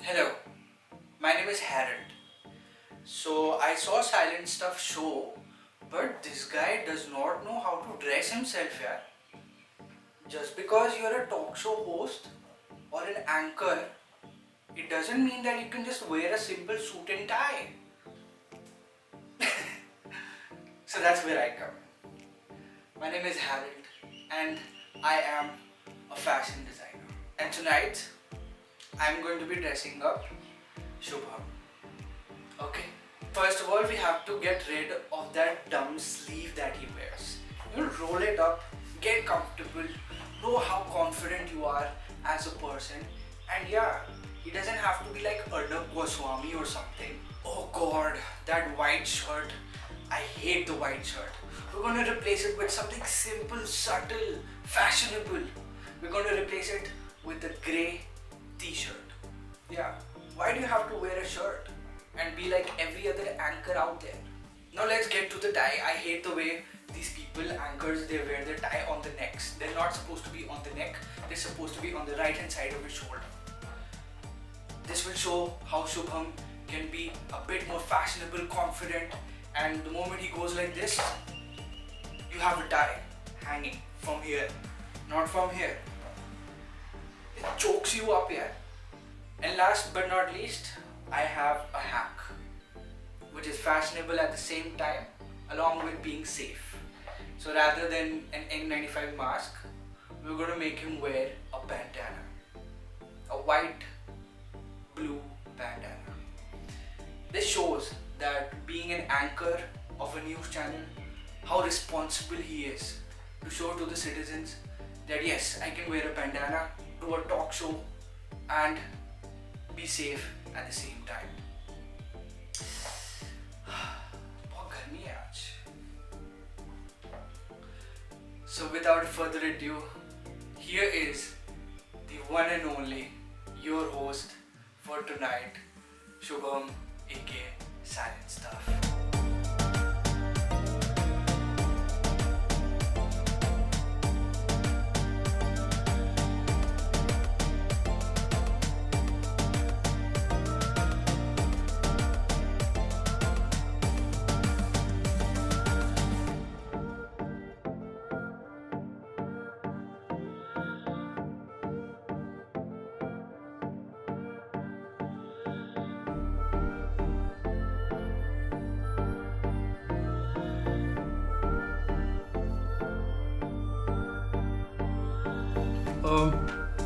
Hello, my name is Harold. So I saw Silent Stuff show, but this guy does not know how to dress himself, yeah. Just because you're a talk show host or an anchor, it doesn't mean that you can just wear a simple suit and tie. So that's where I come in. My name is Harold and I am a fashion designer. And tonight I'm going to be dressing up Shubham. Okay. First of all, we have to get rid of that dumb sleeve that he wears. Roll it up, get comfortable, know how confident you are as a person, and yeah, he doesn't have to be like Arnab Goswami or something. Oh god, that white shirt. I hate the white shirt. We're gonna replace it with something simple, subtle, fashionable. We're gonna replace it with a grey t-shirt. Yeah, why do you have to wear a shirt and be like every other anchor out there? Now let's get to the tie. I hate the way these people, anchors, they wear their tie on the necks. They're not supposed to be on the neck, they're supposed to be on the right hand side of his shoulder. This will show how Shubham can be a bit more fashionable, confident, and the moment he goes like this, you have a tie hanging from here, not from here. It chokes you up here. And last but not least, I have a hack, which is fashionable at the same time, along with being safe. So rather than an N95 mask, we're going to make him wear a bandana, a white, blue bandana. This shows that being an anchor of a news channel, how responsible he is to show to the citizens that yes, I can wear a bandana, do a talk show, and be safe at the same time. बहुत गर्मी है आज. So without further ado, here is the one and only your host for tonight, Shubham aka Silent Stuff.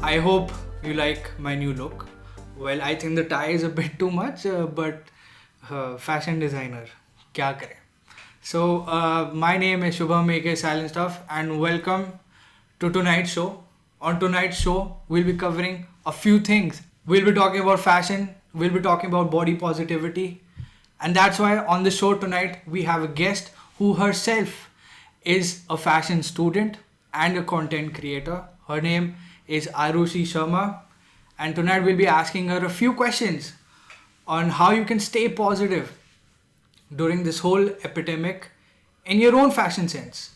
I hope you like my new look. Well, I think the tie is a bit too much, but fashion designer, kya kare? So, my name is Shubham aka Silent Stuff, and welcome to tonight's show. On tonight's show, we'll be covering a few things. We'll be talking about fashion, we'll be talking about body positivity, and that's why on the show tonight we have a guest who herself is a fashion student and a content creator. Her name is Arushi Sharma, and tonight we'll be asking her a few questions on how you can stay positive during this whole epidemic in your own fashion sense.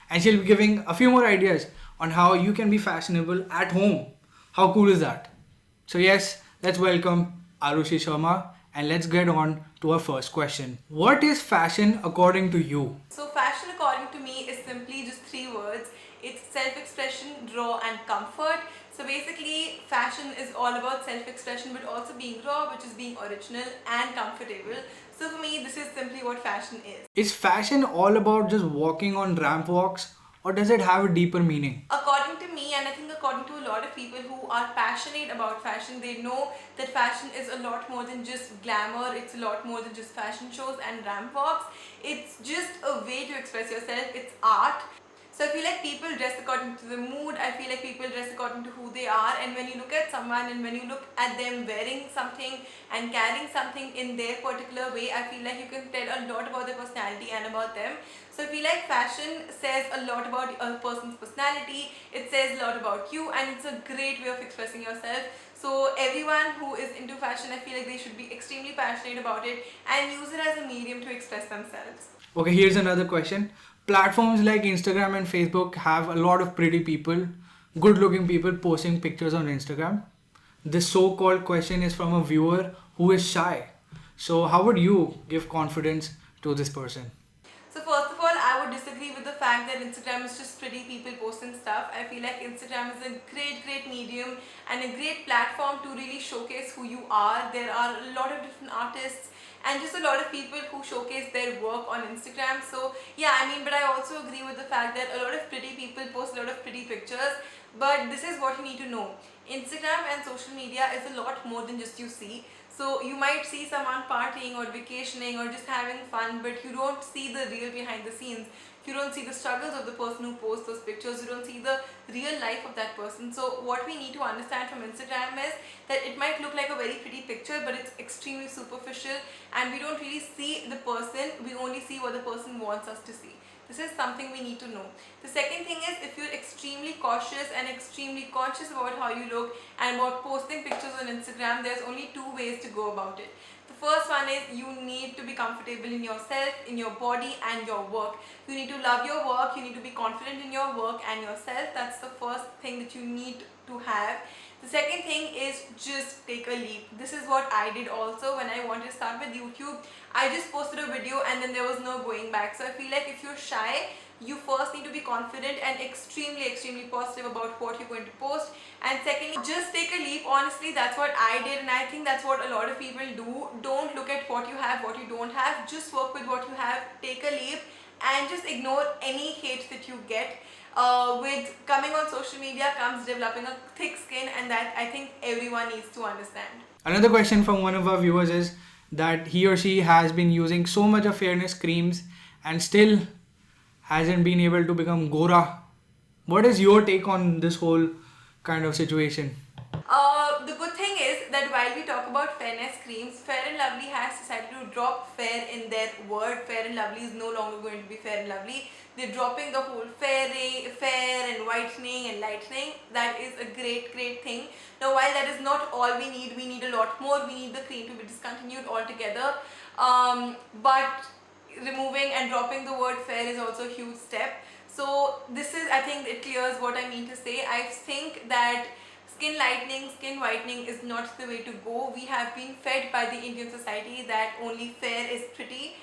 And she'll be giving a few more ideas on how you can be fashionable at home. How cool is that? So yes, let's welcome Arushi Sharma and let's get on to our first question. What is fashion according to you? So fashion according to me is simply just three words. It's self-expression, raw and comfort. So basically fashion is all about self-expression but also being raw, which is being original and comfortable. So for me this is simply what fashion is. Is fashion all about just walking on ramp walks, or does it have a deeper meaning? According to me, and I think according to a lot of people who are passionate about fashion, they know that fashion is a lot more than just glamour, it's a lot more than just fashion shows and ramp walks. It's just a way to express yourself, it's art. So I feel like people dress according to the mood, I feel like people dress according to who they are, and when you look at someone and when you look at them wearing something and carrying something in their particular way, I feel like you can tell a lot about their personality and about them. So I feel like fashion says a lot about a person's personality, it says a lot about you, and it's a great way of expressing yourself. So everyone who is into fashion, I feel like they should be extremely passionate about it and use it as a medium to express themselves. Okay, here's another question. Platforms like Instagram and Facebook have a lot of pretty people, good looking people posting pictures on Instagram. this so-called question is from a viewer who is shy. So how would you give confidence to this person? So first of all, I would disagree with the fact that Instagram is just pretty people posting stuff. I feel like Instagram is a great medium and a great platform to really showcase who you are. There are a lot of different artists and just a lot of people who showcase their work on Instagram. So yeah, I mean, but I also agree with the fact that a lot of pretty people post a lot of pretty pictures. But this is what you need to know. Instagram and social media is a lot more than just you see. So you might see someone partying or vacationing or just having fun, but you don't see the real behind the scenes. You don't see the struggles of the person who posts those pictures. You don't see the real life of that person. So what we need to understand from Instagram is that it might look like a very pretty picture, but it's extremely superficial and we don't really see the person. We only see what the person wants us to see. This is something we need to know. The second thing is, if you're extremely cautious and extremely conscious about how you look and about posting pictures on Instagram, there's only two ways to go about it. The first one is you need to be comfortable in yourself, in your body and your work. You need to love your work, you need to be confident in your work and yourself. That's the first thing that you need to have. The second thing is just take a leap. This is what I did also when I wanted to start with YouTube. I just posted a video and then there was no going back. So I feel like if you're shy, you first need to be confident and extremely positive about what you're going to post. And secondly, just take a leap. Honestly, that's what I did and I think that's what a lot of people do. Don't look at what you have, what you don't have. Just work with what you have, take a leap and just ignore any hate that you get. With coming on social media comes developing a thick skin, and that I think everyone needs to understand. Another question from one of our viewers is that he or she has been using so much of fairness creams and still hasn't been able to become Gora. What is your take on this whole kind of situation? The good thing is that while we talk about fairness creams, Fair and Lovely has decided to drop fair in their word. Fair and Lovely is no longer going to be Fair and Lovely. They're dropping the whole fair and whitening and lightening. That is a great thing. Now while that is not all we need a lot more. We need the cream to be discontinued altogether. But removing and dropping the word fair is also a huge step. So this is, I think it clears what I mean to say. I think that skin lightening, skin whitening is not the way to go. We have been fed by the Indian society that only fair is pretty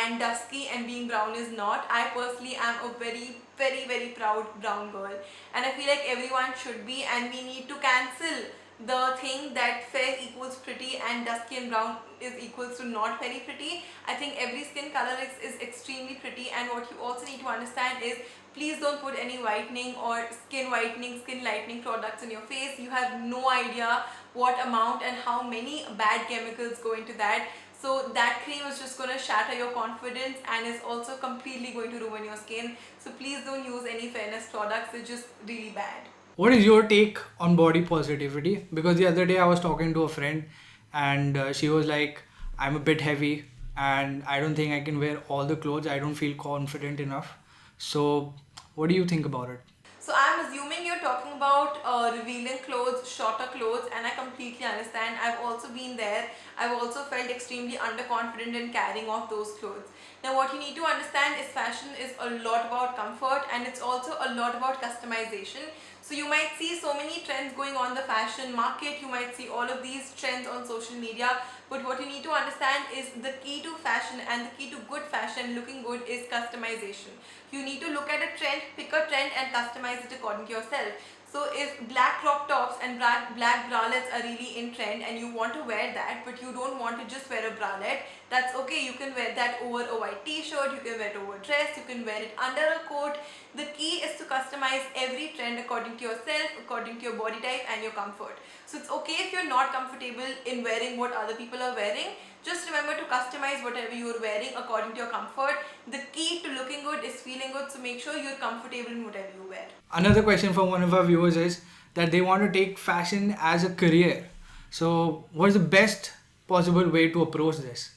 and dusky and being brown is not. I personally am a very proud brown girl and I feel like everyone should be, and we need to cancel the thing that fair equals pretty and dusky and brown is equals to not very pretty. I think every skin color is extremely pretty, and what you also need to understand is please don't put any whitening or skin whitening, skin lightening products in your face. You have no idea what amount and how many bad chemicals go into that. So that cream is just going to shatter your confidence and is also completely going to ruin your skin. So please don't use any fairness products. They're just really bad. What is your take on body positivity? Because the other day I was talking to a friend and she was like, I'm a bit heavy and I don't think I can wear all the clothes. I don't feel confident enough. So what do you think about it? So I'm assuming you're talking about revealing clothes, shorter clothes, and I completely understand. I've also been there. I've also felt extremely underconfident in carrying off those clothes. Now what you need to understand is fashion is a lot about comfort and it's also a lot about customization. So you might see so many trends going on the fashion market, you might see all of these trends on social media, but what you need to understand is the key to fashion and the key to good fashion, looking good, is customization. You need to look at a trend, pick a trend and customize it according to yourself. So if black crop tops and black bralettes are really in trend and you want to wear that, but you don't want to just wear a bralette, that's okay. You can wear that over a white t-shirt, you can wear it over a dress, you can wear it under a coat. The key is to customize every trend according to yourself, according to your body type and your comfort. So it's okay if you're not comfortable in wearing what other people are wearing. Just remember to customize whatever you're wearing according to your comfort. The key to looking good is feeling good, so make sure you're comfortable in whatever you wear. Another question from one of our viewers is that they want to take fashion as a career. So what's the best possible way to approach this?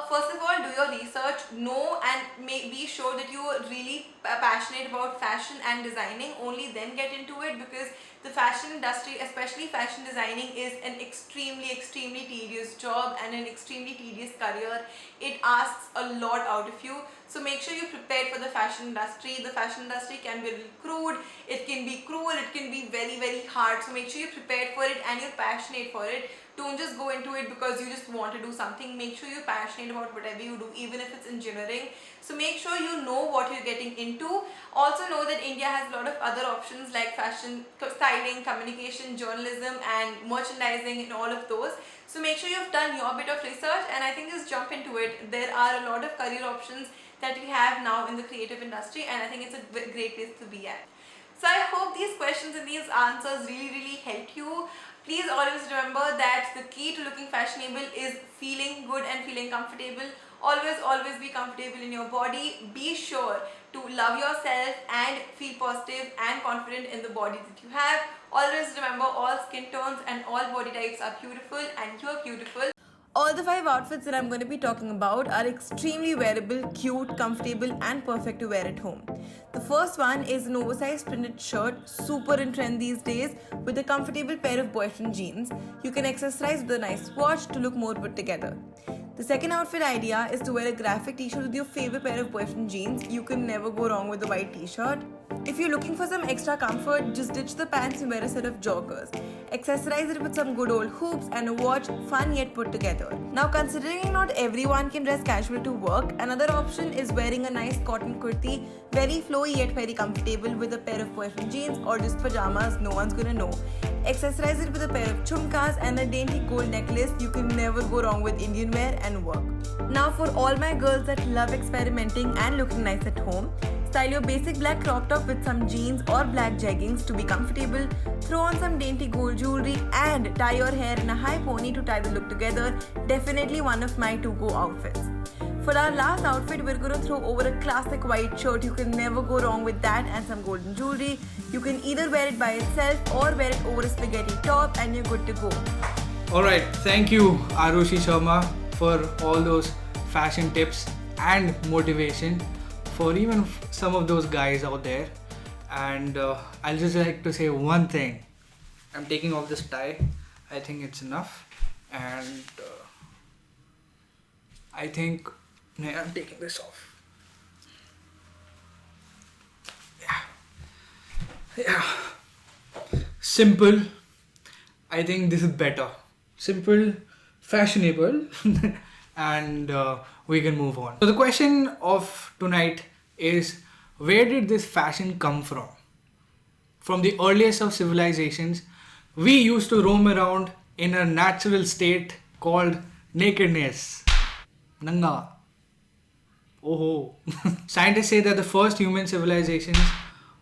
First of all, do your research, know and be sure that you are really passionate about fashion and designing. Only then get into it, because The fashion industry, especially fashion designing, is an extremely tedious job and an extremely tedious career. It asks a lot out of you. So make sure you're prepared for the fashion industry. The fashion industry can be a little crude, it can be cruel, it can be very hard. So make sure you're prepared for it and you're passionate for it. Don't just go into it because you just want to do something. Make sure you're passionate about whatever you do, even if it's engineering. So make sure you know what you're getting into. Also know that India has a lot of other options like fashion, styling, communication, journalism and merchandising and all of those. So make sure you've done your bit of research, and I think just jump into it. There are a lot of career options that we have now in the creative industry, and I think it's a great place to be at. So I hope these questions and these answers really helped you. Please always remember that the key to looking fashionable is feeling good and feeling comfortable. Always be comfortable in your body. Be sure to love yourself and feel positive and confident in the body that you have. Always remember, all skin tones and all body types are beautiful, and you are beautiful. All the 5 outfits that I'm going to be talking about are extremely wearable, cute, comfortable and perfect to wear at home. The first one is an oversized printed shirt, super in trend these days, with a comfortable pair of boyfriend jeans. You can accessorize with a nice watch to look more put together. The second outfit idea is to wear a graphic t-shirt with your favorite pair of boyfriend jeans. You can never go wrong with a white t-shirt. If you're looking for some extra comfort, just ditch the pants and wear a set of joggers. Accessorize it with some good old hoops and a watch, fun yet put together. Now, considering not everyone can dress casual to work, another option is wearing a nice cotton kurti, very flowy yet very comfortable, with a pair of boyfriend jeans or just pajamas, no one's gonna know. Accessorize it with a pair of chumkas and a dainty gold necklace. You can never go wrong with Indian wear and work. Now, for all my girls that love experimenting and looking nice at home, style your basic black crop top with some jeans or black jeggings to be comfortable. Throw on some dainty gold jewelry and tie your hair in a high pony to tie the look together. Definitely one of my to-go outfits. For our last outfit, we're going to throw over a classic white shirt. You can never go wrong with that, and some golden jewelry. You can either wear it by itself or wear it over a spaghetti top and you're good to go. Alright, thank you Arushi Sharma for all those fashion tips and motivation for even some of those guys out there. And I'll just like to say one thing. I'm taking off this tie. I think it's enough. And I think I'm taking this off. Yeah. Simple. I think this is better. Simple, fashionable, and we can move on. So the question of tonight is, where did this fashion come from? From the earliest of civilizations, we used to roam around in a natural state called nakedness. Nanga. Oh. Scientists say that the first human civilizations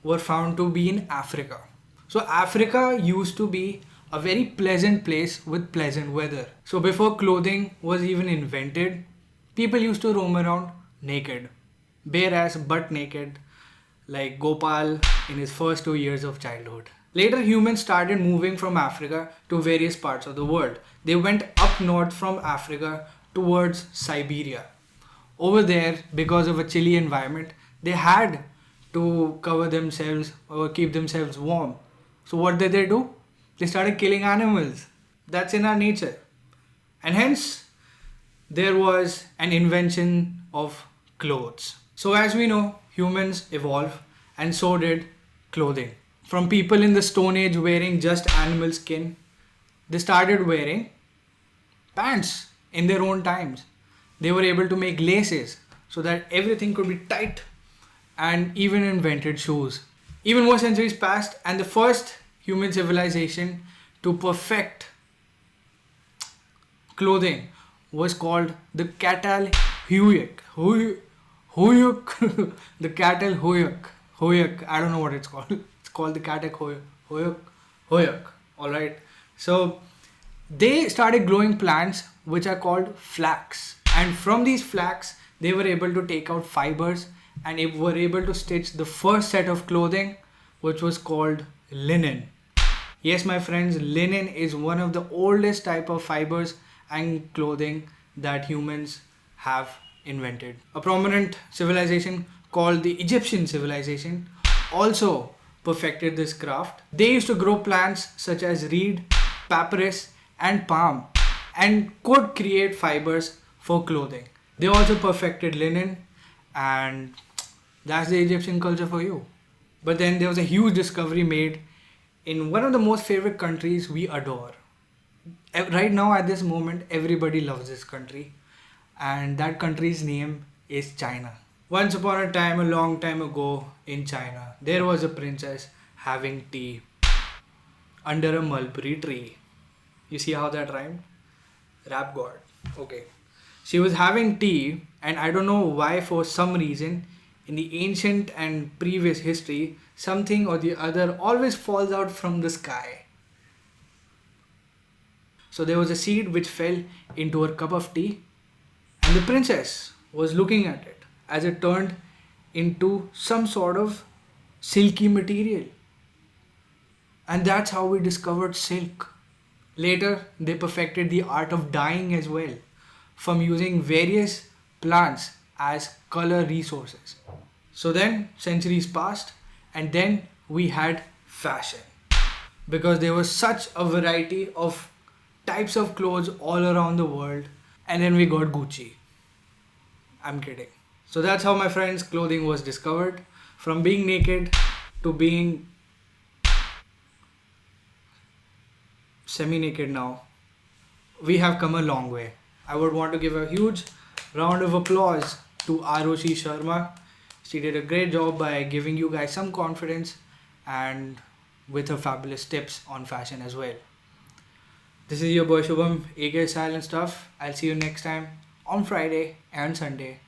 were found to be in Africa. So Africa used to be a very pleasant place with pleasant weather. So before clothing was even invented, people used to roam around naked, bare ass, butt naked, like Gopal in his first 2 years of childhood. Later, humans started moving from Africa to various parts of the world. They went up north from Africa towards Siberia. Over there, because of a chilly environment, they had to cover themselves or keep themselves warm. So what did they do? They started killing animals. That's in our nature. And hence, there was an invention of clothes. So as we know, humans evolved, and so did clothing. From people in the Stone Age wearing just animal skin, they started wearing pants in their own times. They were able to make laces so that everything could be tight, and even invented shoes. Even more centuries passed, and the first human civilization to perfect clothing was called the Catalhuic. The Catalhuic. I don't know what it's called. It's called the Catalhuic. Alright. So they started growing plants which are called flax. And from these flax, they were able to take out fibers and they were able to stitch the first set of clothing, which was called linen. Yes, my friends, linen is one of the oldest type of fibers and clothing that humans have invented. A prominent civilization called the Egyptian civilization also perfected this craft. They used to grow plants such as reed, papyrus, and palm and could create fibers for clothing. They also perfected linen, and that's the Egyptian culture for you. But then there was a huge discovery made in one of the most favorite countries we adore. Right now, at this moment, everybody loves this country, and that country's name is China. Once upon a time, a long time ago in China, there was a princess having tea under a mulberry tree. You see how that rhymed? Rap god. Okay. She was having tea, and I don't know why, for some reason, in the ancient and previous history, something or the other always falls out from the sky. So there was a seed which fell into her cup of tea, and the princess was looking at it as it turned into some sort of silky material. And that's how we discovered silk. Later, they perfected the art of dyeing as well, from using various plants as color resources. So then, centuries passed, and then we had fashion. Because there was such a variety of types of clothes all around the world, and then we got Gucci. I'm kidding. So that's how, my friends, clothing was discovered. From being naked to being semi-naked now, we have come a long way. I would want to give a huge round of applause to Arushi Sharma. She did a great job by giving you guys some confidence and with her fabulous tips on fashion as well. This is your boy Shubham, aka Silent Stuff. I'll see you next time on Friday and Sunday